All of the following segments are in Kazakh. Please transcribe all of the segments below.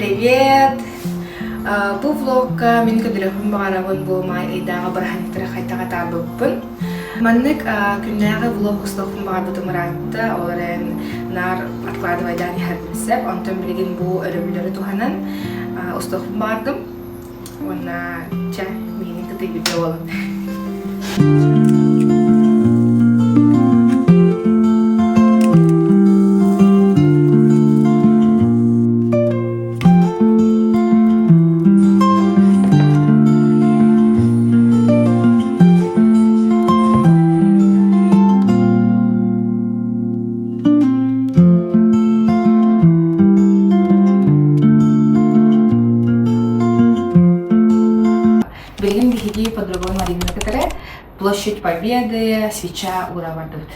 привет! Бұл влогка мен көдірігім бағарабын болмай айдағы бараханитары қайта табыппын. Маннык күннәғы влог ұстықпын бағарбыты мұратты, оларын нар откладывайдан әрбісіп, онтын білген бұл өрімлері туханан ұстықпын бағардым. Онна ча менің күті видео олым. Берегим бихиги по-другому Марина, которая площадь Победы, свеча ура вардут.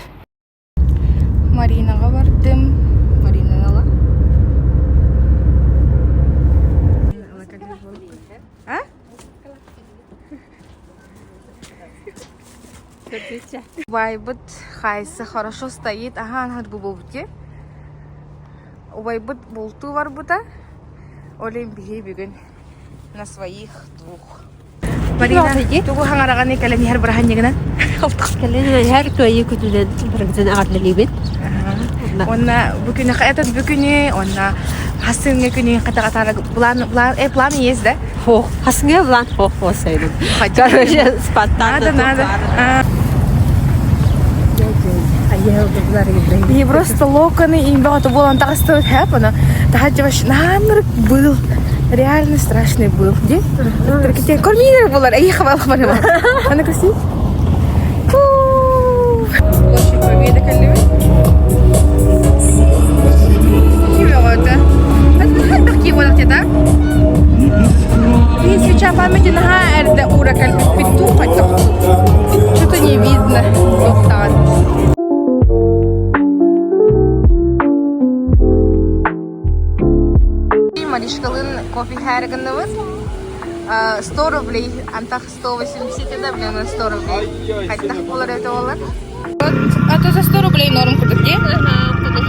Марина вардым. Марина дала. А? Вайбут хайса хорошо стоит. Ага, она бубулки. Вайбут болту варбута. Олим бихи бигин на своих двух. Марина, тугу хангараганы калем яр брахан ягнан. Калем яр туай кутулен брагзан агарлы либет. Онна бүгүн хатат бүгүн онна хасынга күнү ката-ката план есть, да? Хо, хасынга план хо сайдым. Короче, спонтанно. Надо. Я И просто локоны им багато болан тагыстырып хапана. Тахажваш намыр был. Реально страшный был. Где? Такие кормилер булар. Эй, хвала бана. Она красив. Площадь Победы каллеви. Кивота. Это такие вот да? И свеча памяти на эрде ура каллеви питу хотя. Что-то не видно. Маришкалын кофе härgänövät. 100 рублей, антах 180 да, блин, 100 рублей. Кайттах болар это олар. А то за 100 рублей норм курдук, де? Ага, куда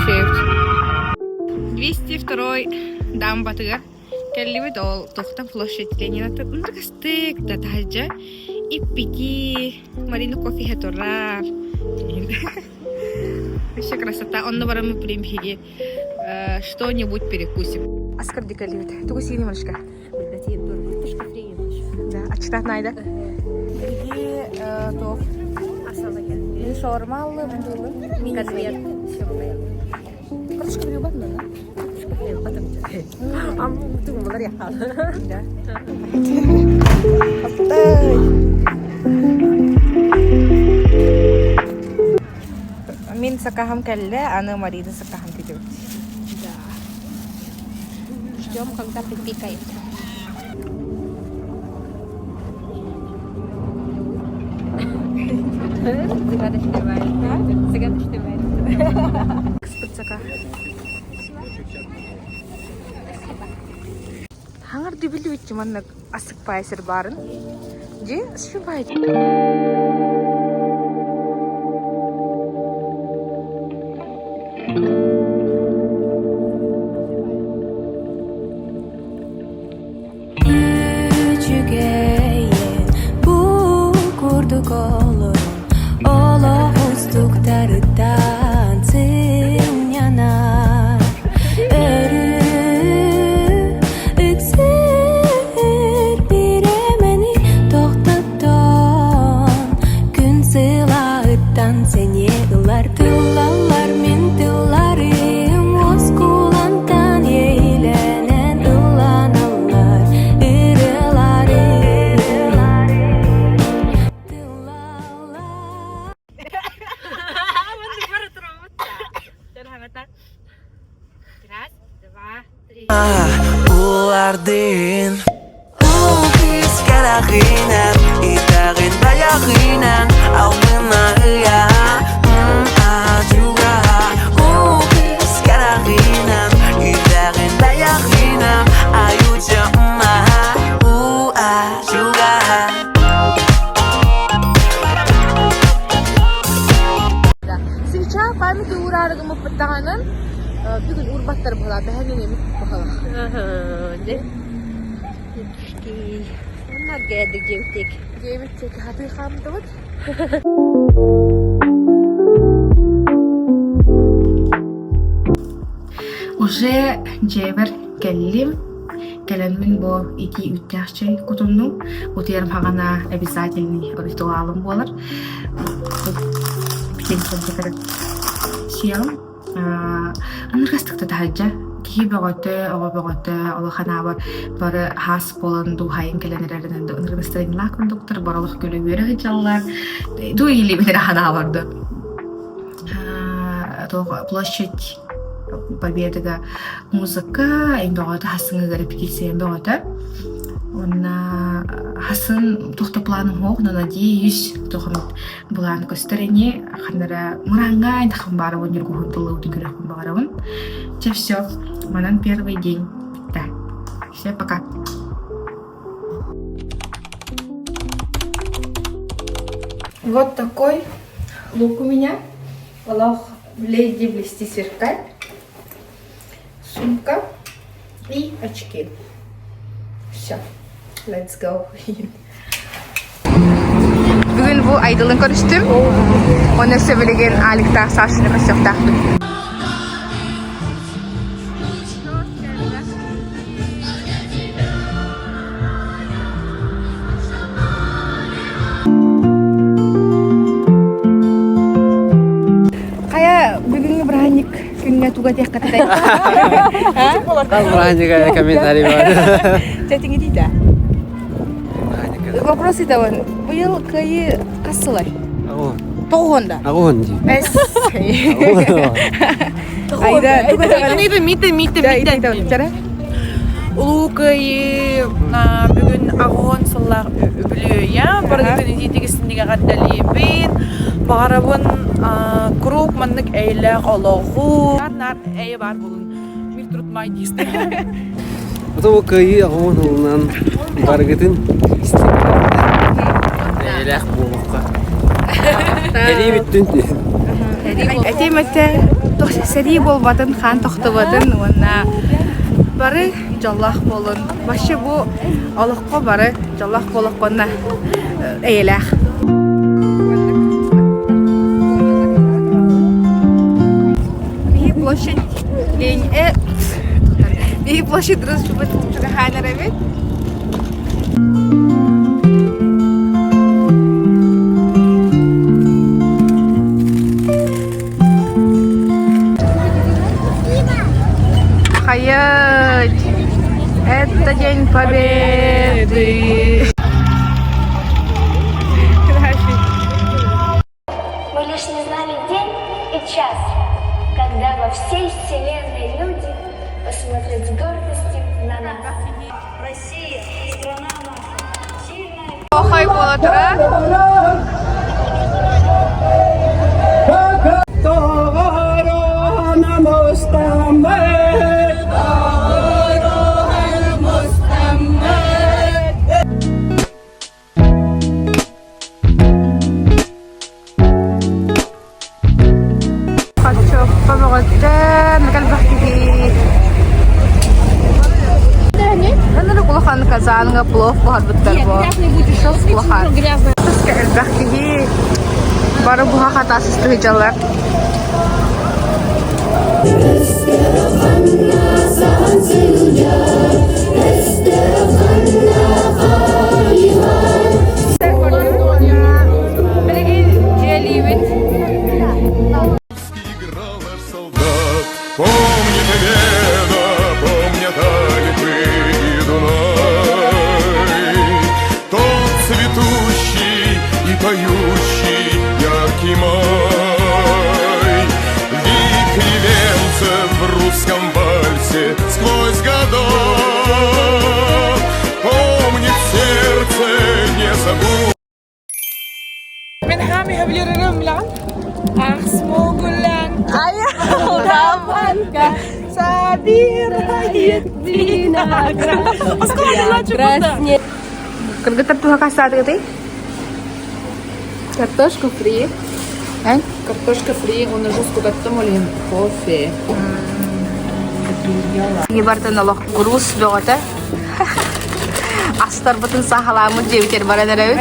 шесть. 202 дам батыгар. Келливит ол тохтан площадь Ленина. Ндргастык да тахажа. И пики Марину кофе хэторар. Вообще красота. Он наоборот мы примхиги. Что-нибудь перекусим. Аскар дикалит. Тугу сини малышка. Да, а читать найда? Где то? Не шаурмалы, бундулы. Конверт. Картошка любят, да? А ты была реха. Да. Мин сакахам келле, аны Марина сакахам кидет. Ждем, когда припикает. Загадочный вариант. Спецака. Хангар дибили бит маннак асыкпай сер барын. Же сшибай. Ulardin Biz karaginen Itagin dayaginen Altına hıya Acuga Biz karaginen Itagin dayaginen Ayuca Acuga Свеча памяти урарыгы мыппыттаганын Бүгін урбаттар бұла, бәхәнен еміп бұқала. Де. Епшки. Onlar geldik Cevtek. Cevtek hadi hamdı var. Уже Джевер келлим. Келемин бо 2-3 чай кутунну. Утырым хагана обязательный ритуалым болар. Битен секрет. Сиям. Аныргастыкта таһаҗа. Ки бөгөтө, ого ханабар бары хас болан ду хайын келенерерден ду ныргыстырынла кондуктор баралык көлө бере жаллар. Ду или битер ханабарды. То площадь Победага музыка, им бөгөтө хасыңы репетиция бөгөтө. Онна хасын тохта планым хок, но надеюсь, тохам булан көстөрени ханара муранга тахам бары он юргу тулу дүгөрөк барабын. Все, манан первый день. Да. Все, пока. Вот такой лук у меня. Волох леди блести сверкать. Сумка и очки. Все. Let's go. Bugün bu Aydıl'ın konuştum. Onu söylegen alikta saçını kasıftaktım. Kayak bugün berhanik kena tugas dia kata tadi. Berhanik kayak komentari var. Chatting tidak. Вопрос это он. Был кай кассалар. Тогонда. Агонди. Эс. Айда. Мите. Улукай бүгүн агон сыллар өбүлөйө. Бардын идитигисиндеги гаддалибин. Барабын круг маннык эйлер ологу. Нар эйе бар булун. Мир турутмай дисте. Потом кайы агон улунан баргытын элек болукка. Эри биттин. Әтемәтте сәри болбатын, хан тоқтыбатын, онна бары жаллах болын. Башы бу алыққа бары жаллах болыққанна әйеләқ. Бейі площадь Бейі площадь дұрыс жүбі ханар әбет. Это День Победы. Мы лишь не знали день и час, когда во всей вселенной люди посмотрят с гордостью на нас. Россия, страна наша, сильная. Охай болатыра. Казанга плов бухарбыттар бу. Шос плохар. Бахтиги бары буга хатасыз тыгылар. Помни Победа, помнят Альпы и Дунай, тот цветущий и поющий яркий май, лик ревенцев в русском вальсе сквозь года, помнит сердце, не забудь. Men gaan we weer rumla. Ach, smogulan. Даванка, собирает виноград. Краснеет. Когда ты касат этой? Картошка фри. Картошка фри, он уже сколько-то молим кофе. Ini barten Allah gurus bogota. Astar batın sahalamı ceviter barada revi.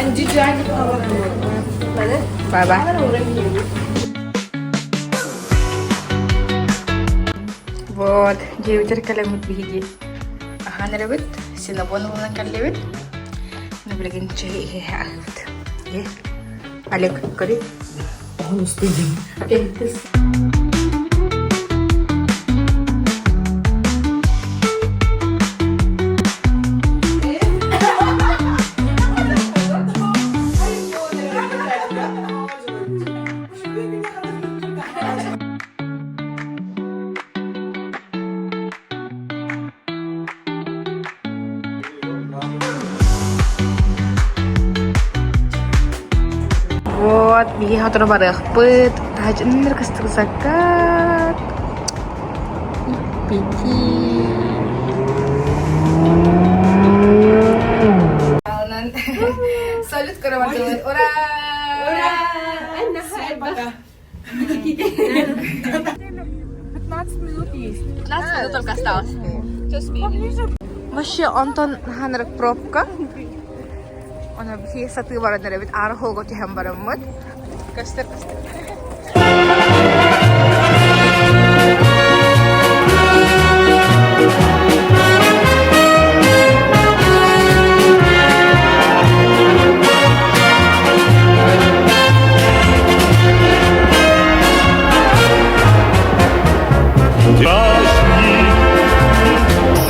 Bye bye. Вот, девятер калемут биги. Ахан ревит, синабон улан калевит. Наблегин чей ахвит. Е. Алек, кори. Он устыдим. Вот, биги хатыр барых пыт. Тажынныр кыстык закат. Пити. Салют, караватылы. Ура! Ура! Всем пока. 15 минут есть. 15 минут только осталось. Вообще, Антон ханрак пробка. Она бихи саты барады ребят, ары холго тихем бараммыт. Кастер.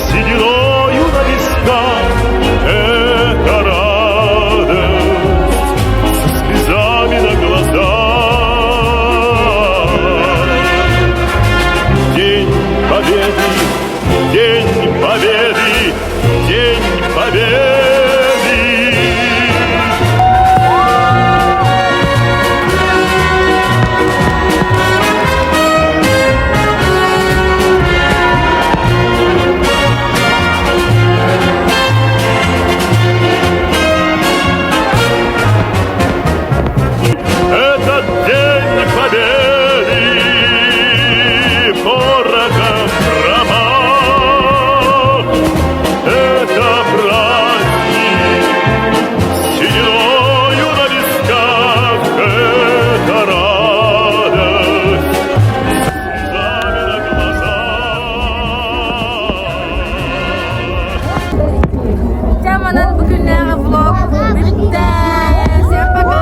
Сединою на висках это радость, со слезами на глазах. День Победы, День Победы, День Победы. Этот День Победы порогом промах. Это праздник сединою на висках. Это радость с слезами на глазах. Теманın bugünlere vlog bitti. Всем пока.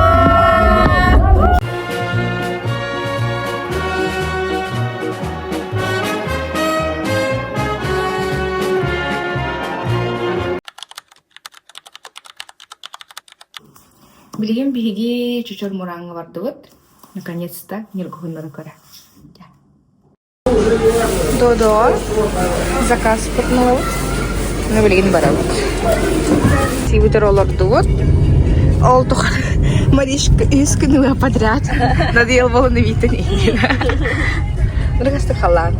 Билген биги чучор мураңы барды вот. Наконец-то ниргухуннары көрө. Додо заказ путнул. Ну билген барабыт. Сибитер оларды вот. Олдук Маришка 3 күн подряд. Надоел было на витане. Ныргастык халан.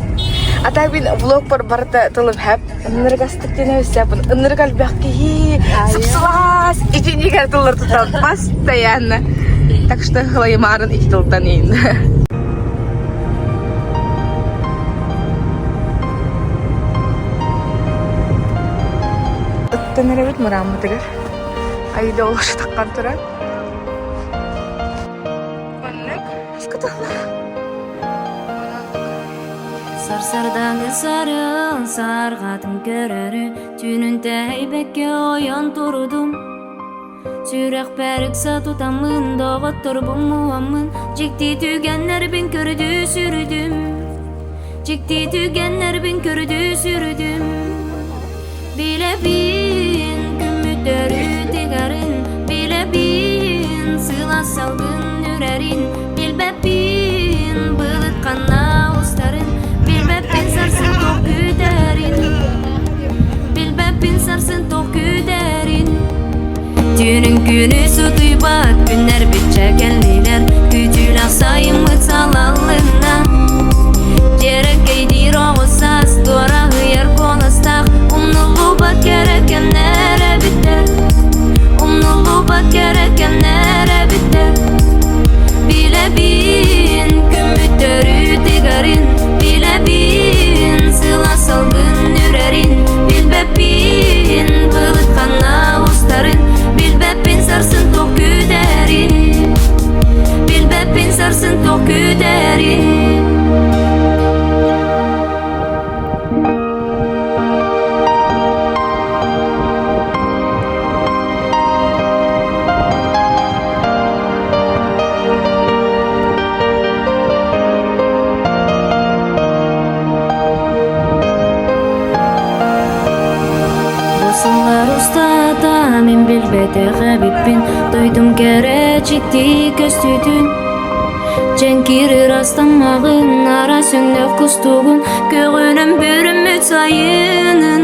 А так бин влог барда тылып хап. Ныргастык дене өсәпін. Ныргал бәкки. Сыпсылас. Ичинегер тылыр тұтан постоянно. Так что хлаймарын ич тылтан енді. Ыттан әребет мұрамы тігір. Айда олашы таққан тұра. Оннық. Скытықла. Сарсардағы сарын сарғатын көрәрі Түнін тәйбәкке ойан тұрдым Сүрек бәрік сатутамын Доғы тұрбым мұамын Жекті түгенлер бін көрді сүрдім Жекті түгенлер бін көрді сүрдім Біле бін күміттері тегәрін Біле бін сыла салғын үрәрін Білбә бін бұлытқанна ұстарын Bilbepin sarsın tok güderin Bilbepin sarsın tok güderin Tünün günü su duybat Günler bitçekenliler Kütül asayım mıtsalallığına Cerek eydir oğuzsaz Dora hıyar konustak Umnulu bat gerekenlere biter Umnulu bat gerekenlere biter Bile bin Kümüttörü tegarin Bile bin Sılası yok güderim. Basınlar ustada men bilbete habibin. Duydum kerecikti göz tütün. Cenkirir astamağın ara sönök kustuğun. Göğünüm bürüm mütsayının.